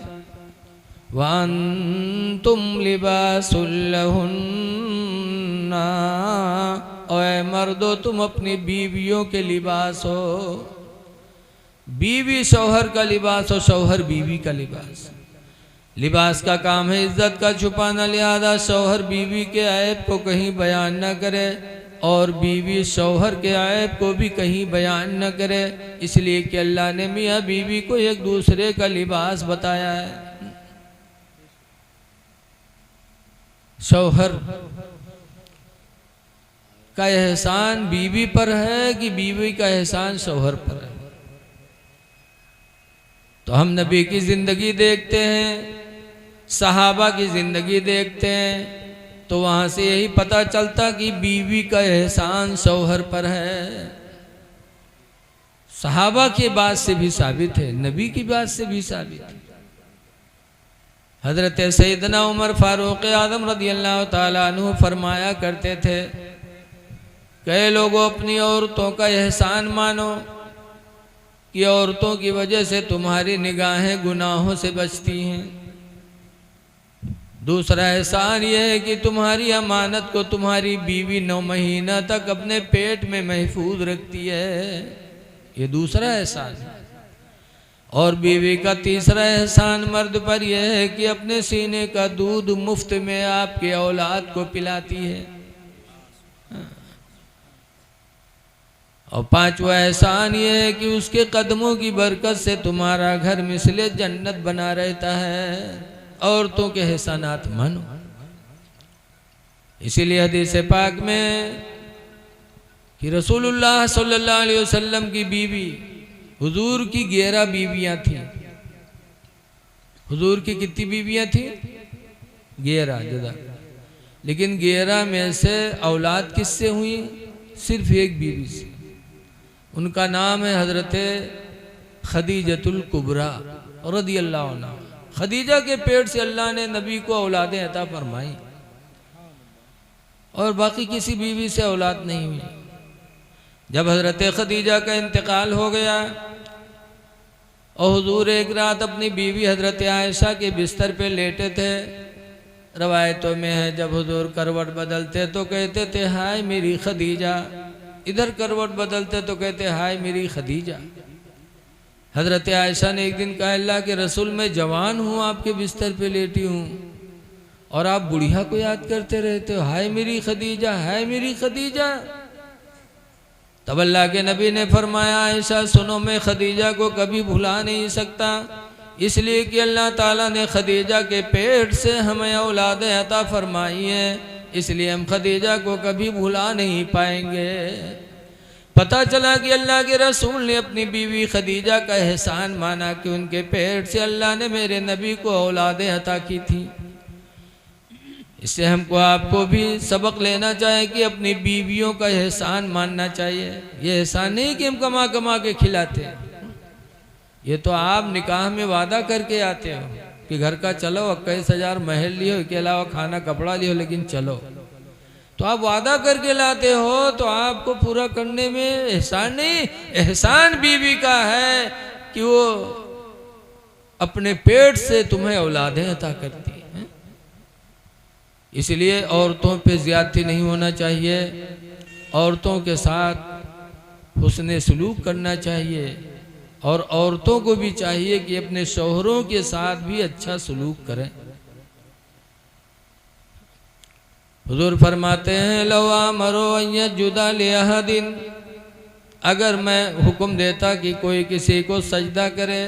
वअन्तुम लिबासुल लहुन्ना, और मर्दो तुम अपनी बीवियों के लिबास हो। बीवी शौहर का लिबास हो, शौहर बीवी का लिबास। लिबास का काम है इज्जत का छुपाना, लिहाजा शौहर बीवी के ऐब को कहीं बयान न करे और बीवी शौहर के ऐब को भी कहीं बयान न करे, इसलिए कि अल्लाह ने मियाँ बीवी को एक दूसरे का लिबास बताया है। शौहर का एहसान बीवी पर है कि बीवी का एहसान शौहर पर है। तो हम नबी की जिंदगी देखते हैं, सहाबा की जिंदगी देखते हैं, तो वहां से यही पता चलता कि बीवी का एहसान शौहर पर है। सहाबा की बात से भी साबित है, नबी की बात से भी साबित है। हजरत सैयदना उमर फारूक आज़म रज़ियल्लाहु ताला अन्हु फरमाया करते थे, कई लोगों अपनी औरतों का एहसान मानो कि औरतों की वजह से तुम्हारी निगाहें गुनाहों से बचती हैं। दूसरा एहसान यह है कि तुम्हारी अमानत को तुम्हारी बीवी 9 महीना तक अपने पेट में महफूज रखती है, ये दूसरा एहसान है। और बीवी का तीसरा एहसान मर्द पर यह है कि अपने सीने का दूध मुफ्त में आपके औलाद को पिलाती है। और 5वां एहसान यह है कि उसके कदमों की बरकत से तुम्हारा घर मिसले जन्नत बना रहता है। औरतों के एहसानात मानो। इसीलिए हदीस पाक में कि रसूलुल्लाह सल्लल्लाहु अलैहि वसल्लम की बीवी हुजूर की 11 बीवियां थी। हुजूर की कितनी बीवियां थी? 11 जदा। लेकिन 11 में से औलाद किससे हुई? सिर्फ एक बीवी से। उनका नाम है हजरत खदीजतुल कुबरा रदियल्लाहु अन्हा। खदीजा के पेट से अल्लाह ने नबी को औलादें अता फरमाई और बाकी किसी बीवी से औलाद नहीं हुई। जब हजरत खदीजा का इंतकाल हो गया और हुजूर एक रात अपनी बीवी हजरत आयशा के बिस्तर पे लेटे थे, रवायतों में है जब हुजूर करवट बदलते तो कहते थे हाय मेरी खदीजा, इधर करवट बदलते तो कहते हाय मेरी खदीजा। हजरत आयशा ने एक दिन कहा अल्लाह के रसूल मैं जवान हूँ, आपके बिस्तर पे लेटी हूँ और आप बुढ़िया को याद करते रहते हो, हाय मेरी खदीजा, हाय मेरी खदीजा। तब अल्लाह के नबी ने फरमाया आयशा सुनो, मैं खदीजा को कभी भुला नहीं सकता, इसलिए कि अल्लाह ताला ने खदीजा के पेट से हमें औलादें अता फरमाई है, इसलिए हम खदीजा को कभी भुला नहीं पाएंगे। पता चला कि अल्लाह के रसूल ने अपनी बीवी खदीजा का एहसान माना कि उनके पेट से अल्लाह ने मेरे नबी को औलादें अता की थी। इससे हमको आपको भी सबक लेना चाहिए कि अपनी बीवियों का एहसान मानना चाहिए। ये एहसान नहीं कि हम कमा कमा के खिलाते हैं, ये तो आप निकाह में वादा करके आते हो कि घर का चलो 21,000 महल लियो, इसके अलावा खाना कपड़ा लियो, लेकिन चलो। तो आप वादा करके लाते हो तो आपको पूरा करने में एहसान नहीं, एहसान बीवी का है कि वो अपने पेट से तुम्हें औलादें अता करती है। इसलिए औरतों पे ज्यादती नहीं होना चाहिए, औरतों के साथ हुस्ने सलूक करना चाहिए और औरतों को भी चाहिए कि अपने शौहरों के साथ भी अच्छा सलूक करें। हुजूर फरमाते हैं लवा मरो जुदा लियादिन, अगर मैं हुक्म देता कि कोई किसी को सजदा करे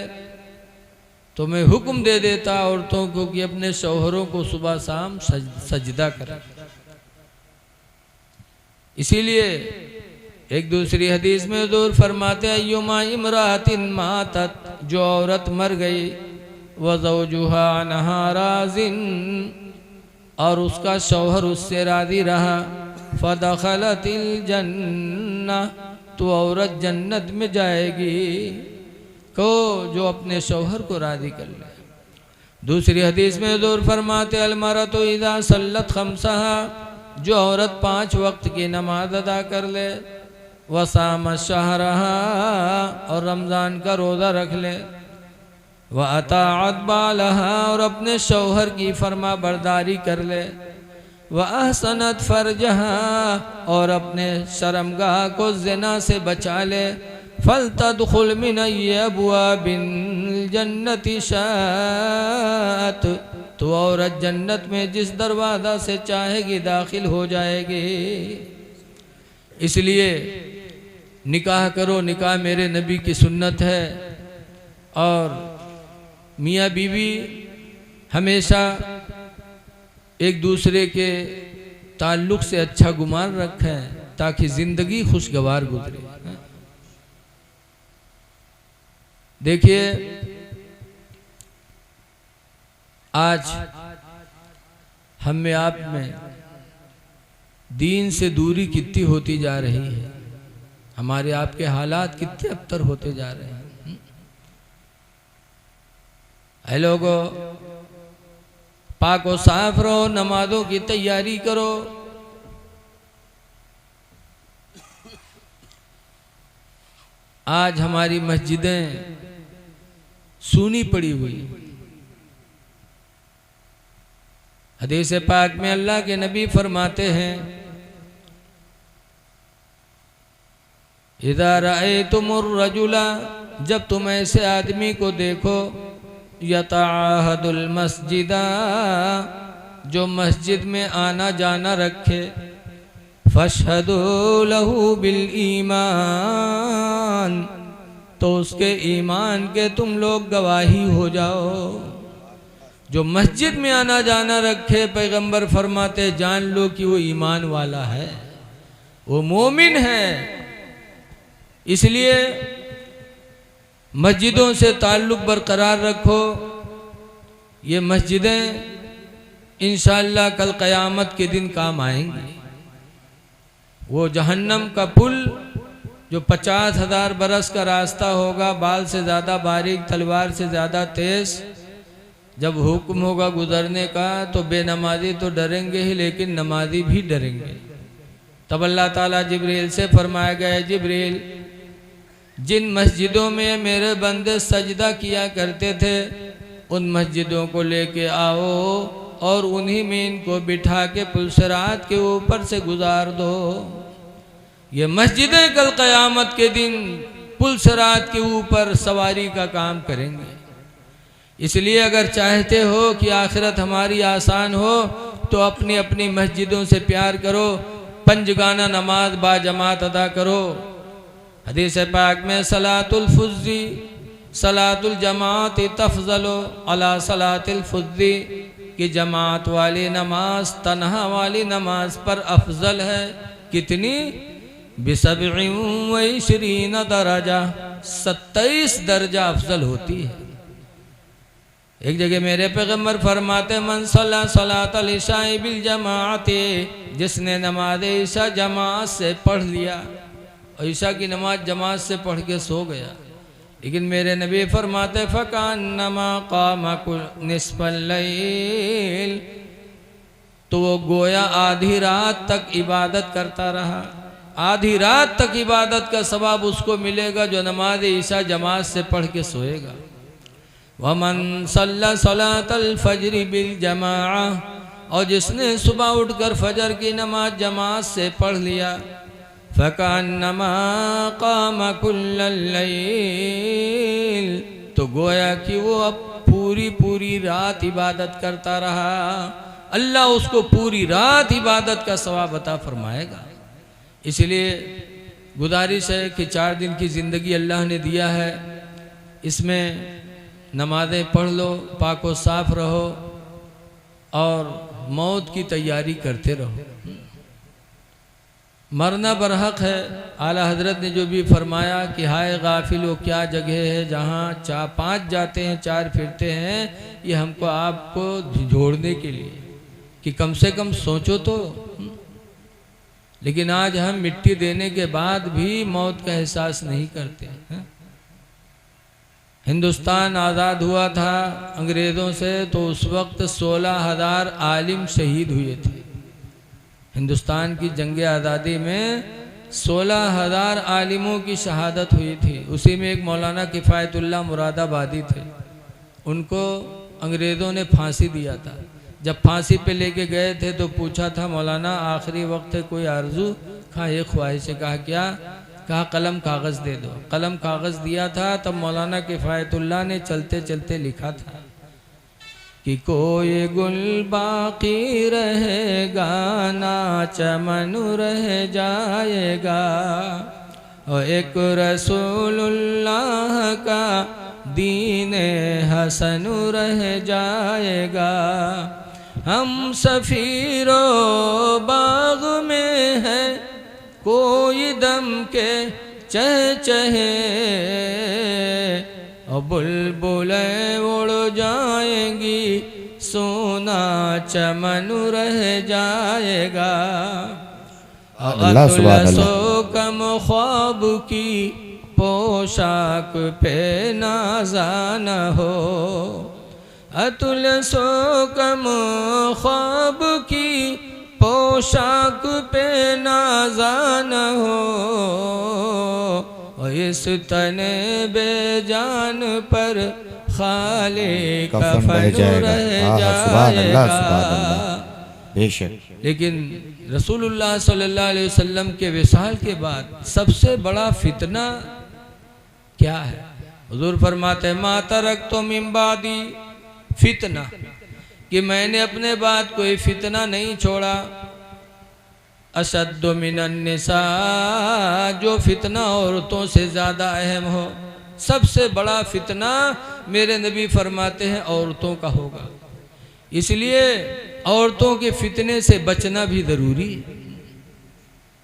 तो मैं हुक्म दे देता औरतों को कि अपने शौहरों को सुबह शाम सजदा करें। इसीलिए एक दूसरी हदीस में हुजूर फरमाते हैं युमा इमरातिन मातत, जो औरत मर गई व ज़ौजुहा अन्हा राज़िन, और उसका शौहर उससे राज़ी रहा, फदखलतिल जन्ना, तो औरत जन्नत में जाएगी, को जो अपने शौहर को राज़ी कर ले। दूसरी हदीस में हुजूर फरमाते अलमरतु इज़ा सल्लत खम्सहा, जो औरत 5 वक्त की नमाज अदा कर ले, वसाम शहरहा, और रमज़ान का रोज़ा रख ले, व अताअत बालहा, और अपने शौहर की फरमा बरदारी कर ले, व अहसनत फरजहा, और अपने शर्मगाह को ज़िना से बचा ले, फलतदखुल मिन अब्वाबिल जन्नति शात, तो औरत जन्नत में जिस दरवाज़ा से चाहेगी दाखिल हो जाएगी। इसलिए निकाह करो, निकाह मेरे नबी की सुन्नत है और मियाँ बीवी हमेशा एक दूसरे के ताल्लुक़ से अच्छा गुमान रखें ताकि ज़िंदगी खुशगवार गुजरे। देखिए आज हम में आप में दीन से दूरी कितनी होती जा रही है, हमारे आपके हालात कितने अबतर होते जा रहे हैं। ऐ लोगों, पाक व साफ रहो, नमाजों की तैयारी करो। आज हमारी मस्जिदें सूनी पड़ी हुई। हदीस पाक में अल्लाह के नबी फरमाते हैं इज़ा रअयतुमुर रजुला, जब तुम ऐसे आदमी को देखो, यताअहदुल मस्जिदा, जो मस्जिद में आना जाना रखे, फशहदू लहू बिल ईमान, तो उसके ईमान के तुम लोग गवाही हो जाओ। जो मस्जिद में आना जाना रखे, पैगंबर फरमाते जान लो कि वो ईमान वाला है, वो मोमिन है। इसलिए मस्जिदों से ताल्लुक़ बरकरार रखो। ये मस्जिदें इंशाअल्लाह कल क़यामत के दिन काम आएंगी। वो जहन्नम का पुल जो 50,000 बरस का रास्ता होगा, बाल से ज़्यादा बारीक, तलवार से ज़्यादा तेज़, जब हुक्म होगा गुजरने का तो बेनमाजी तो डरेंगे ही, लेकिन नमाजी भी डरेंगे। तब अल्लाह ताला जिब्रील से फरमाया गया, जिब्रील जिन मस्जिदों में मेरे बंदे सजदा किया करते थे उन मस्जिदों को लेके आओ और उन्हीं में इनको बिठा के पुलसरात के ऊपर से गुजार दो। ये मस्जिदें कल क़यामत के दिन पुलसरात के ऊपर सवारी का काम करेंगे। इसलिए अगर चाहते हो कि आखिरत हमारी आसान हो तो अपनी अपनी मस्जिदों से प्यार करो, पंजगाना नमाज बाजमात अदा करो। हदीस पाक में सलातुल फुज़्ज़ी सलातुल जमात तफज़लो अला सलातिल फुज़्ज़ी कि जमात वाली नमाज तन्हा वाली नमाज पर अफजल है। कितनी? बिसब्इन व इश्रीन दरजा, 27 दर्जा अफजल होती है। एक जगह मेरे पैगम्बर फरमाते मन सल्ला सलातल इशाई बिल जमाअते, जिसने नमाज ईशा जमात से पढ़ लिया, ईशा की नमाज जमात से पढ़ के सो गया, लेकिन मेरे नबी फरमाते फ़कान्नमा क़ामा निस्फ़ल लैल, तो वो गोया आधी रात तक इबादत करता रहा। आधी रात तक इबादत का सवाब उसको मिलेगा जो नमाज ईशा जमात से पढ़ के सोएगा। वमन सल्ला सलातल फज्र बिल जमाआ, और जिसने सुबह उठकर फजर की नमाज जमात से पढ़ लिया, फ़कान्नमा क़ामा कुल्लल लैल, तो गोया कि वो अब पूरी पूरी रात इबादत करता रहा। अल्लाह उसको पूरी रात इबादत का सवाब अता फरमाएगा। इसलिए गुजारिश है कि 4 दिन की ज़िंदगी अल्लाह ने दिया है, इसमें नमाज़ें पढ़ लो, पाको साफ रहो और मौत की तैयारी करते रहो। मरना बरहक है। आला हजरत ने जो भी फरमाया कि हाय गाफिलो क्या जगह है जहाँ 5 जाते हैं 4 फिरते हैं, ये हमको आपको झोड़ने के लिए कि कम से कम सोचो तो। लेकिन आज हम मिट्टी देने के बाद भी मौत का एहसास नहीं करते हैं। हिंदुस्तान आज़ाद हुआ था अंग्रेज़ों से तो उस वक्त 16,000 आलिम शहीद हुए थे। हिंदुस्तान की जंग आज़ादी में 16,000 आलिमों की शहादत हुई थी। उसी में एक मौलाना किफ़ायतुल्लाह मुरादाबादी थे, उनको अंग्रेज़ों ने फांसी दिया था। जब फांसी पे लेके गए थे तो पूछा था मौलाना आखिरी वक्त है कोई आरजू, कहा ये ख्वाहिश है। कहा क्या? कहा कलम कागज़ दे दो। कलम कागज़ दिया था। तब मौलाना किफ़ायतुल्लाह ने चलते चलते लिखा था कि कोई गुल बाकी रहेगा ना चमन रह जाएगा, और एक रसूलुल्लाह का दीने हसन रह जाएगा। हम सफ़ीरो बाग में है कोई दम के चहचहे, और बुलबुलें उड़ जाएंगी सोना चमन रह जाएगा। अतलसो कम ख्वाब की पोशाक पे नाज़ा न हो, अतलसो कम ख्वाब की पोशाक पे नाज़ा न हो, और इस तने बेजान पर खाली कफन रह जाएगा। लेकिन रसूलुल्लाह सल्लल्लाहु अलैहि वसल्लम के विसाल के बाद सबसे बड़ा फितना क्या है? हुजूर फरमाते मा तरक्तु मिन बादी फितना, कि मैंने अपने बाद कोई फितना नहीं छोड़ा। अशद्दु मिनन निसा, जो फितना औरतों से ज़्यादा अहम हो। सबसे बड़ा फितना मेरे नबी फरमाते हैं औरतों का होगा। इसलिए औरतों के फितने से बचना भी ज़रूरी है।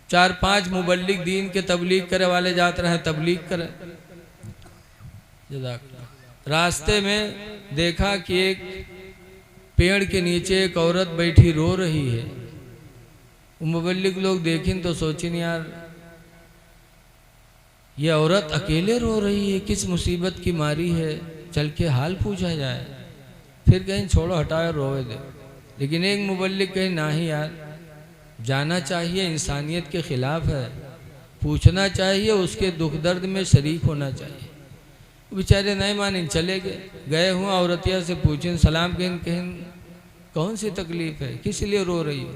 4-5 मुबल्लिग दीन के तबलीग करे वाले जाते रहे, तबलीग करें, जज़ाकल्लाह। रास्ते में देखा कि एक पेड़ के नीचे एक औरत बैठी रो रही है। मुबल्लिग लोग देखें तो सोचें यार ये औरत अकेले रो रही है, किस मुसीबत की मारी है, चल के हाल पूछा जाए। फिर कहीं छोड़ो हटाओ रोए दे। लेकिन एक मुबल्लिग कहीं ना ही यार जाना चाहिए, इंसानियत के ख़िलाफ़ है, पूछना चाहिए, उसके दुख दर्द में शरीक होना चाहिए। बेचारे नहीं माने, चले गए हुआ औरतिया से पूछें, सलाम कहें कौन सी तकलीफ़ है, किस लिए रो रही हो।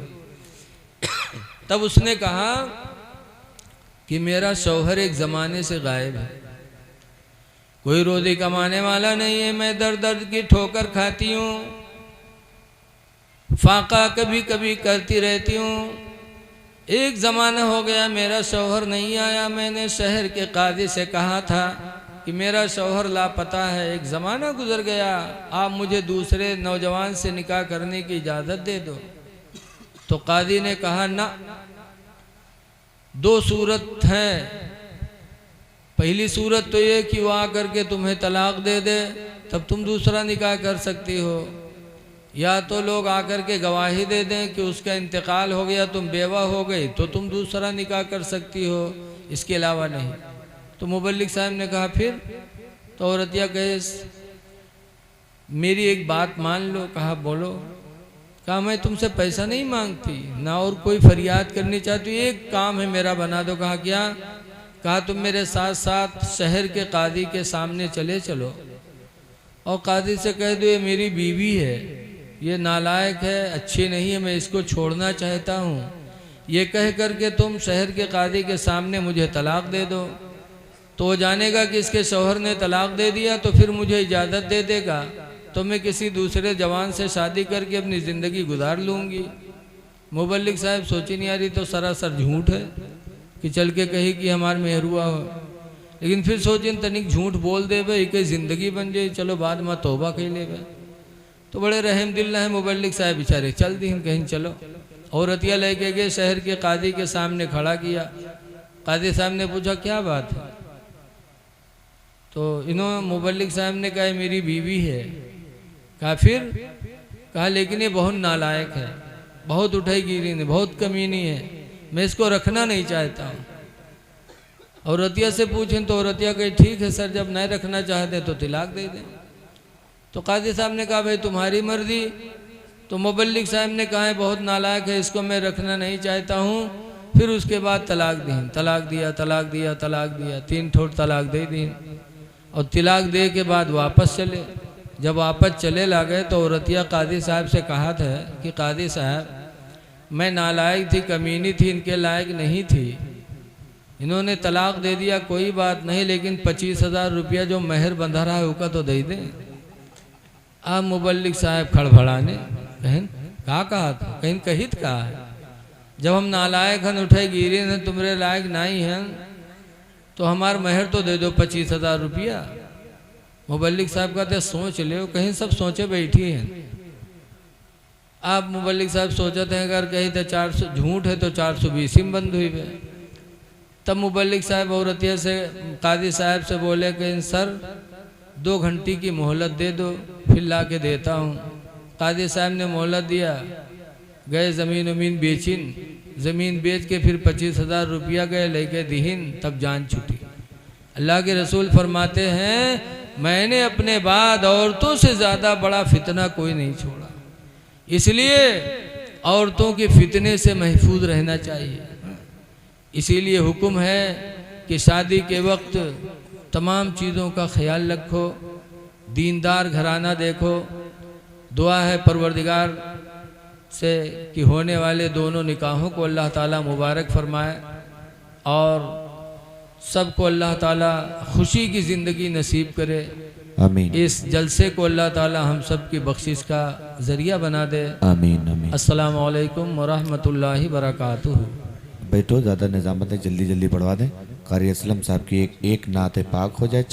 तब उसने कहा कि मेरा शौहर एक ज़माने से गायब है, कोई रोज़ी कमाने वाला नहीं है, मैं दर दर्द की ठोकर खाती हूँ, फाका कभी कभी करती रहती हूँ। एक ज़माना हो गया मेरा शौहर नहीं आया, मैंने शहर के काजी से कहा था कि मेरा शौहर लापता है, एक ज़माना गुजर गया, आप मुझे दूसरे नौजवान से निकाह करने की इजाज़त दे दो। तो काजी ने कहा ना, दो सूरत है, पहली सूरत तो ये कि वो आकर के तुम्हें तलाक दे दे, तब तुम दूसरा निकाह कर सकती हो, या तो लोग आकर के गवाही दे दें कि उसका इंतकाल हो गया, तुम बेवा हो गई, तो तुम दूसरा निकाह कर सकती हो, इसके अलावा नहीं। तो मुबल्लिग साहब ने कहा फिर? तो औरतिया कहे मेरी एक बात मान लो। कहा बोलो। कहा मैं तुमसे पैसा नहीं मांगती, ना और कोई फरियाद करनी चाहती, एक काम है मेरा बना दो। कहा क्या? कहा तुम मेरे साथ साथ शहर के काजी के सामने चले चलो और काजी से कह दो ये मेरी बीवी है, ये नालायक है, अच्छी नहीं है, मैं इसको छोड़ना चाहता हूँ, ये कह करके तुम शहर के काजी के सामने मुझे तलाक दे दो। तो वो जानेगा कि इसके शौहर ने तलाक दे दिया, तो फिर मुझे इजाज़त दे देगा, तो मैं किसी दूसरे जवान से शादी करके अपनी ज़िंदगी गुजार लूँगी। मुबल्लिग साहब सोची नहीं आ रही, तो सरासर झूठ है कि चल के कही कि हमार मेहरुआ हो। लेकिन फिर सोचिन तनिक झूठ बोल दे भाई, कहीं ज़िंदगी बन जाए, चलो बाद में तौबा कह ले भाई। तो बड़े रहम दिल है मुबल्लिग साहब, बेचारे चल दी कहीं चलो। औरतिया लेके गए, शहर के काजी के सामने खड़ा किया। काजी साहब ने पूछा क्या बात है? तो इन्होंने मुबल्लिग साहब ने कहा मेरी बीवी है। कहा फिर? कहा लेकिन ये बहुत नालायक है, बहुत उठाईगिरी है, बहुत कमीनी है, मैं इसको रखना नहीं चाहता हूँ। औरतिया से पूछें तो औरतिया कहे ठीक है सर, जब नहीं रखना चाहते तो तलाक दे दें। तो काजी साहब ने कहा भाई तुम्हारी मर्जी। तो मुबल्लिग साहब ने कहा है बहुत नालायक है, इसको मैं रखना नहीं चाहता हूँ। फिर उसके बाद तलाक दी, तलाक दिया, तलाक दिया, तलाक दिया, 3 ठोट तलाक दे दी। और तलाक दे के बाद वापस चले। जब वापस चले ला गए तो औरतिया काजी साहब से कहा था कि काजी साहब मैं नालायक थी, कमीनी थी, इनके लायक नहीं थी, इन्होंने तलाक दे दिया, कोई बात नहीं, लेकिन 25,000 रुपया जो महर बंधा रहा है उसका तो दे दें। आप मुबल्लिग साहब खड़बड़ाने कहें कहा था, कहीं कहित कहा है, जब हम नालायक हन, उठाई गिरी हैं, तुम्हारे लायक नहीं हैं, तो हमार महर तो दे दो 25,000 रुपया। मुबल्लिग साहब कहते सोच ले, कहीं सब सोचे बैठी हैं। आप मुबल्लिग साहब सोचते हैं अगर कहीं तो 400 झूठ है तो 420 में बंद हुई है। तब मुबल्लिग साहब औरतिया से काजी साहब से बोले कि सर 2 घंटे की मोहलत दे दो, फिर ला के देता हूँ। काजी साहब ने मोहलत दिया, गए ज़मीन उमीन बेचिन, ज़मीन बेच के फिर 25,000 रुपया गए लेके दीन, तब जान छूटी। अल्लाह के रसूल फरमाते हैं मैंने अपने बाद औरतों से ज़्यादा बड़ा फितना कोई नहीं छोड़ा, इसलिए औरतों के फितने से महफूज रहना चाहिए। इसीलिए हुक्म है कि शादी के वक्त तमाम चीज़ों का ख्याल रखो, दीनदार घराना देखो। दुआ है परवरदिगार से कि होने वाले दोनों निकाहों को अल्लाह ताला मुबारक फरमाए और सबको अल्लाह ताला खुशी की ज़िंदगी नसीब करे। आमीन। इस जलसे को अल्लाह ताला हम सब की बख्शिश का ज़रिया बना दे। आमीन आमीन। अस्सलामु अलैकुम वरहमतुल्लाहि वबरकातुहू। बैठो, ज़्यादा निज़ामत है, जल्दी जल्दी पढ़वा दें। कारी असलम साहब की एक नात पाक हो जाए।